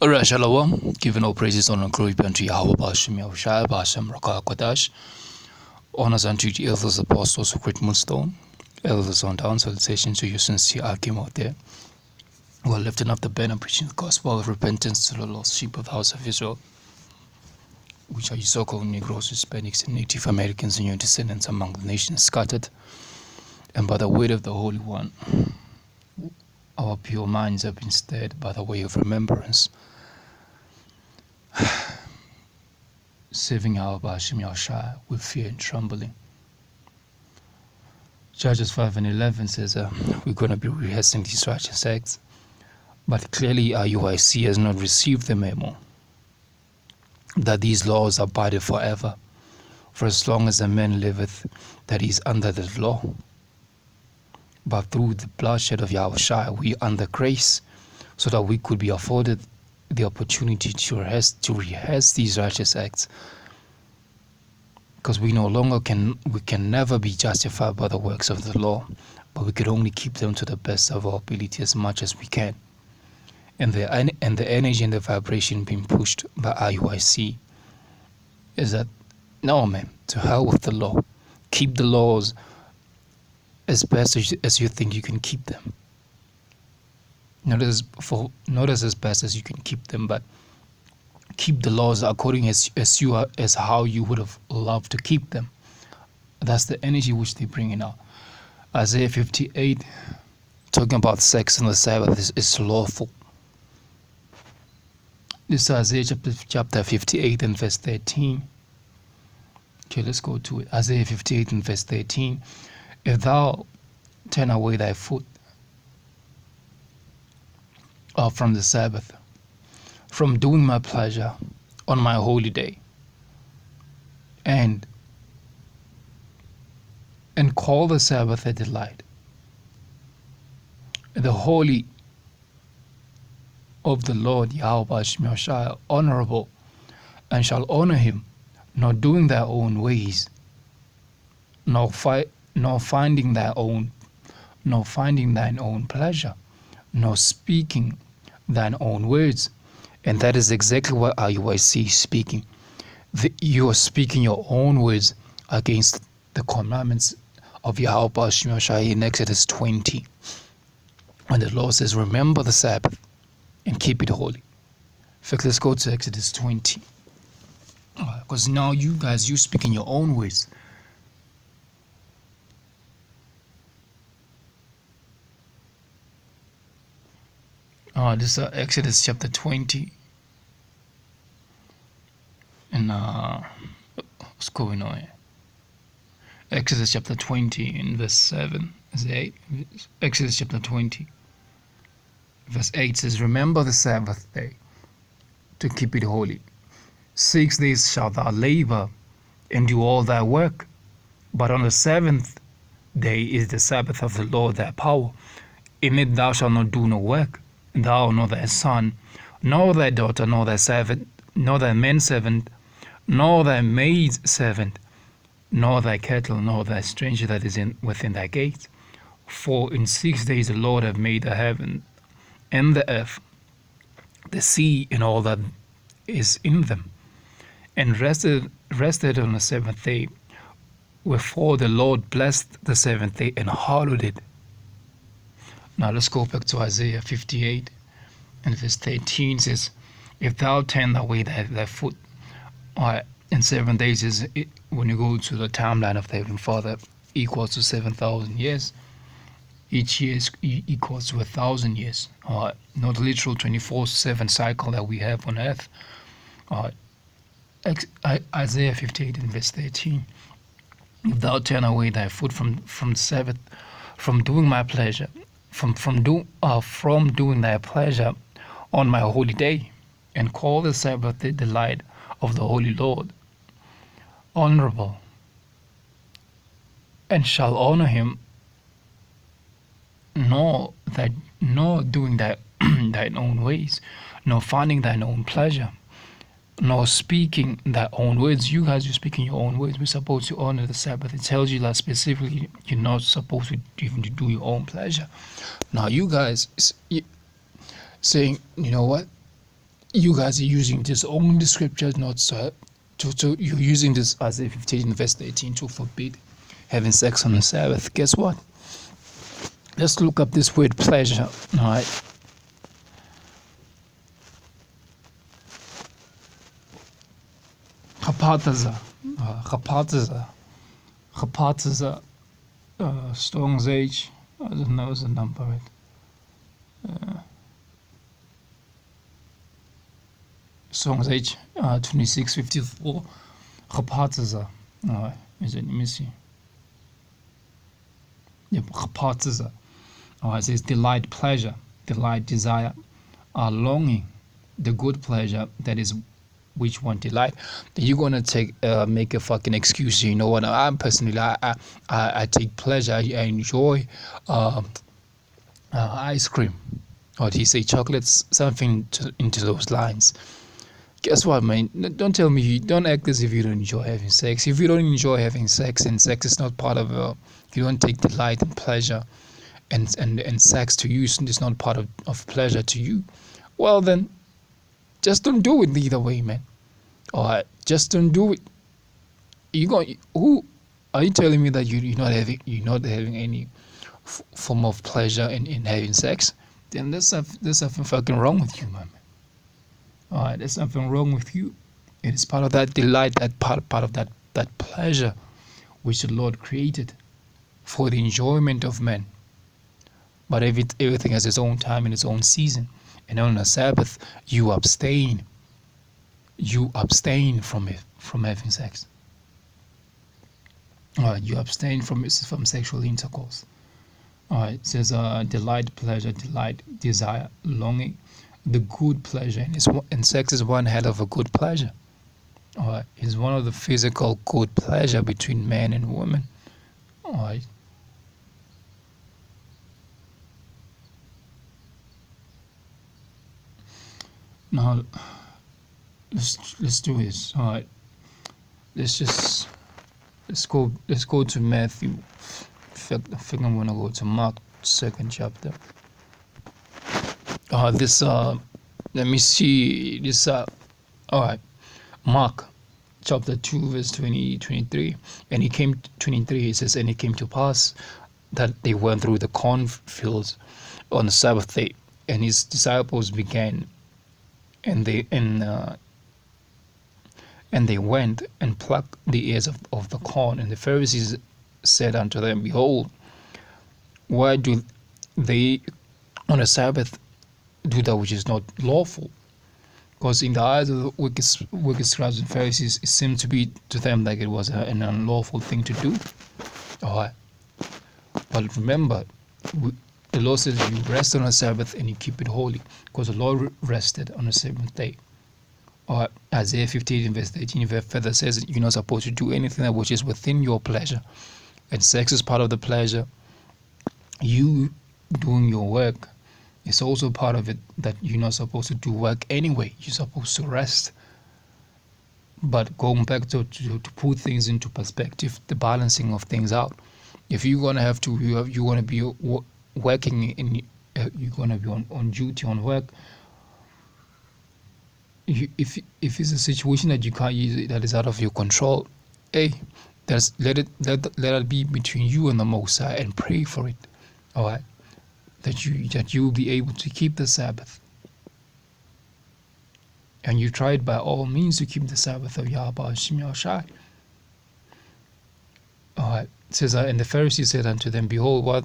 Alright, Shalom, giving all praises, honor, and glory be unto YAHAWADAH, honors unto the elders, apostles of Great Moonstone, elders on down, salutations to your sincere Akim out there, who are lifting up the banner, preaching the gospel of repentance to the lost sheep of the house of Israel, which are you so-called Negroes, Hispanics, and Native Americans, and your descendants among the nations scattered, and by the word of the Holy One, our pure minds have been stirred by the way of remembrance, serving our Bashim Yahshua with fear and trembling. Judges 5:11 says we're going to be rehearsing these righteous acts, but clearly IUIC has not received the memo that these laws are abided forever, for as long as a man liveth, that he is under the law. But through the bloodshed of Yahushua, we are under grace, so that we could be afforded the opportunity to rehearse these righteous acts, because we can never be justified by the works of the law, but we could only keep them to the best of our ability as much as we can. And the energy and the vibration being pushed by IUIC is that, no man, to hell with the law. Keep the laws as best as you think you can keep them. Not as best as you can keep them, but keep the laws according as how you would have loved to keep them. That's the energy which they bring in out. Isaiah 58, talking about sex on the Sabbath is lawful. This is Isaiah chapter 58 and verse 13. Okay, let's go to it. Isaiah 58 and verse 13. If thou turn away thy foot from the Sabbath, from doing my pleasure on my holy day, and call the Sabbath a delight, the holy of the Lord Yahweh honorable, and shall honor him, not doing thy own ways, nor finding thine own pleasure, nor speaking thine own words. And that is exactly what IUIC is speaking. You are speaking your own words against the commandments of Yahweh in Exodus 20. When the Lord says, remember the Sabbath and keep it holy. In fact, let's go to Exodus 20. Because now you're speaking your own words. This is Exodus chapter 20. And what's going on here? Exodus chapter 20 in verse 7. Is it 8? Exodus chapter 20. Verse 8 says, remember the Sabbath day to keep it holy. 6 days shalt thou labor and do all thy work. But on the 7th day is the Sabbath of the Lord thy power. In it thou shalt not do no work, thou, nor thy son, nor thy daughter, nor thy servant, nor thy manservant, nor thy maid servant, nor thy cattle, nor thy stranger that is within thy gates. For in 6 days the Lord hath made the heaven and the earth, the sea, and all that is in them, and rested on the 7th day. Wherefore the Lord blessed the 7th day and hallowed it. Now let's go back to Isaiah 58 and verse 13 says, if thou turn away thy foot, in 7 days is it, when you go to the timeline of the Heavenly Father, equals to 7,000 years. Each year is equals to 1,000 years. Not literal 24/7 cycle that we have on earth. Isaiah 58 and verse 13. If thou turn away thy foot from Sabbath, from doing my pleasure, from doing thy pleasure on my holy day, and call the Sabbath the delight of the Holy Lord, honorable, and shall honor him, nor doing thine own ways, nor finding thine own pleasure, nor speaking thy own words. You guys are speaking your own words. We're supposed to honor the Sabbath. It tells you that specifically you're not supposed to even do your own pleasure. Now you guys saying, you know what? you guys are using this only the scriptures, not so. You're using this Isaiah 15 verse 18 to forbid having sex on the Sabbath. Guess what? Let's look up this word pleasure. All right. Hapataza. Hapataza. Strong's H. I don't know the number. Strong's H. 2654. Hapataza. Let me see. Yep, hapataza. It says delight, pleasure, delight, desire, longing, the good pleasure that is which one delight. Then you're gonna make a fucking excuse. You know what? I'm personally, I take pleasure. I enjoy ice cream, or do you say chocolates? Something into those lines. Guess what, man? Don't tell me. Don't act as if you don't enjoy having sex. If you don't enjoy having sex, and sex is not part of you don't take delight and pleasure, and sex to you is not part of pleasure to you, well then, just don't do it either way, man. All right, just don't do it. Who are you telling me that you're not having any form of pleasure in having sex? Then there's something fucking wrong with you, man. All right, there's something wrong with you. It is part of that delight, that part of that pleasure which the Lord created for the enjoyment of men. But everything has its own time and its own season. And on the Sabbath, you abstain. You abstain from having sex. You abstain from sexual intercourse. It says delight, pleasure, delight, desire, longing, the good pleasure. And sex is one hell of a good pleasure. It's one of the physical good pleasure between man and woman. Now, let's do this. All right. Let's go to Matthew. In fact, I think I'm gonna go to Mark 2nd chapter. Let me see this. All right, Mark chapter 2 verse 23. And he came 23. It says, and it came to pass that they went through the cornfields on the Sabbath day, and his disciples began. And they went and plucked the ears of the corn. And the Pharisees said unto them, behold, why do they on a Sabbath do that which is not lawful? Because in the eyes of the wicked scribes and Pharisees, it seemed to be to them like it was an unlawful thing to do. All right. But remember, the Lord says you rest on a Sabbath and you keep it holy, because the Lord rested on the seventh day. Or Isaiah 15 verse 18 further says you're not supposed to do anything which is within your pleasure. And sex is part of the pleasure. You doing your work is also part of it, that you're not supposed to do work anyway. You're supposed to rest. But going back to put things into perspective, the balancing of things out. If you're going to have to, you're going to be working you're going to be on duty on work. If it's a situation that you can't use it, that is out of your control, let it be between you and the Most High, and pray for it. All right, that you will be able to keep the Sabbath, and you tried by all means to keep the Sabbath of Yahawah. All right, it says, and the Pharisees said unto them, behold, why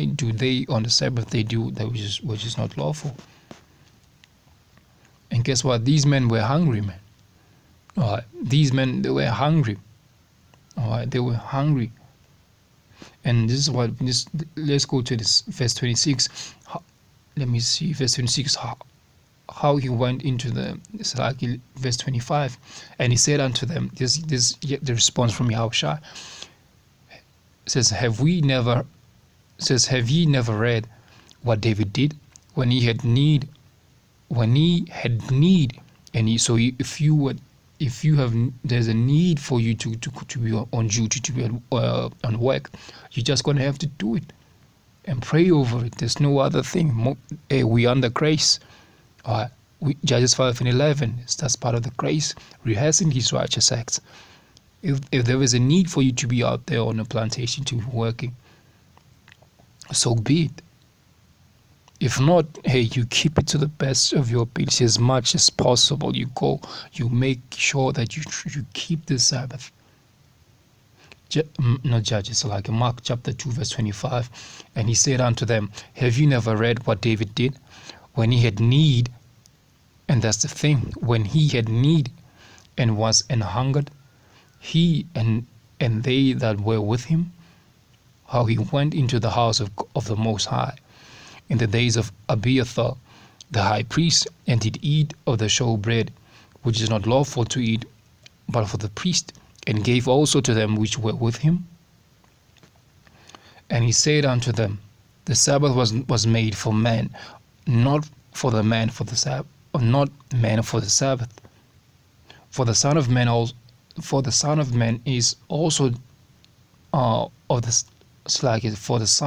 do they on the Sabbath they do that which is not lawful? And guess what? These men were hungry, man. All right, these men, they were hungry. All right, they were hungry. And this is what. Let's go to this verse 26. Let me see verse 26. How he went into it's like verse 25, and he said unto them, this the response from Yahushua says, have ye never read what David did when he had need, there's a need for you to be on duty, to be on work, you're just gonna have to do it and pray over it. There's no other thing. We under grace. Alright, Judges 5:11, that's part of the grace, rehearsing these righteous acts. If there is a need for you to be out there on a plantation to be working, so be it. If not, hey, you keep it to the best of your ability as much as possible. You go, you make sure that you keep the Sabbath. Not Judges, like Mark chapter 2 verse 25. And he said unto them, have you never read what David did when he had need? And that's the thing, when he had need and was an hungered, he and they that were with him, how he went into the house of the Most High in the days of Abiathar the high priest, and did eat of the showbread, which is not lawful to eat but for the priest, and gave also to them which were with him. And he said unto them, the Sabbath was made for man, not for the man for the Sabbath, not man for the Sabbath. For the Son of Man is also for the Son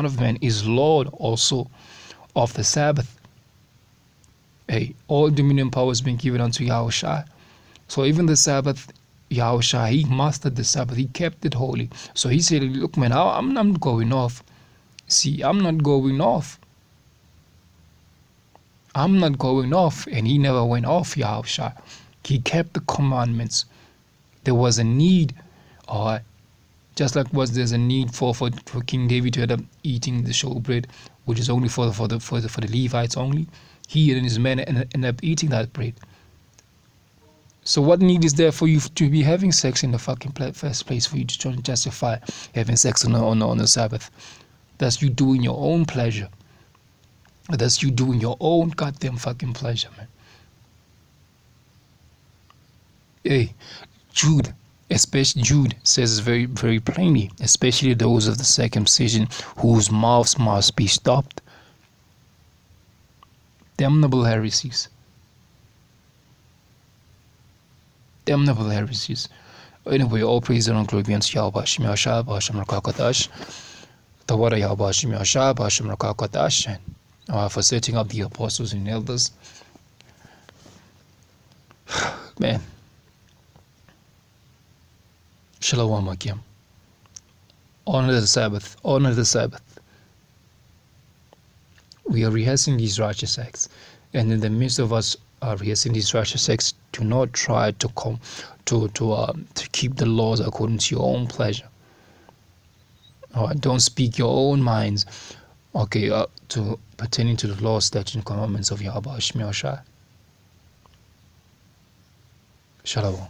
of Man is Lord also of the Sabbath. Hey, all dominion power has been given unto Yahushua. So even the Sabbath, Yahushua, he mastered the Sabbath, he kept it holy. So he said, look man, I'm not going off. See, I'm not going off. I'm not going off. And he never went off, Yahushua. He kept the commandments. There was a need, just like there's a need for King David to end up eating the showbread, which is only for the Levites only. He and his men end up eating that bread. So what need is there for you to be having sex in the fucking first place, for you to try to justify having sex on the Sabbath? That's you doing your own pleasure. That's you doing your own goddamn fucking pleasure, man. Hey, Jude says very, very plainly, especially those of the circumcision whose mouths must be stopped. Damnable heresies. Damnable heresies. Anyway, all praise and glory be unto Yahweh Hashem Yahshua, Hashem Rakakadash. The word of Yahweh Hashem Yahshua, Hashem Rakakadash, for setting up the apostles and elders. Man. Shalom again. Honor the Sabbath. Honor the Sabbath. We are rehearsing these righteous acts, and in the midst of us rehearsing these righteous acts, do not try to keep the laws according to your own pleasure. Don't speak your own minds, to pertaining to the laws, statutes, and commandments of Yahweh Hashem Yahshua. Shalom.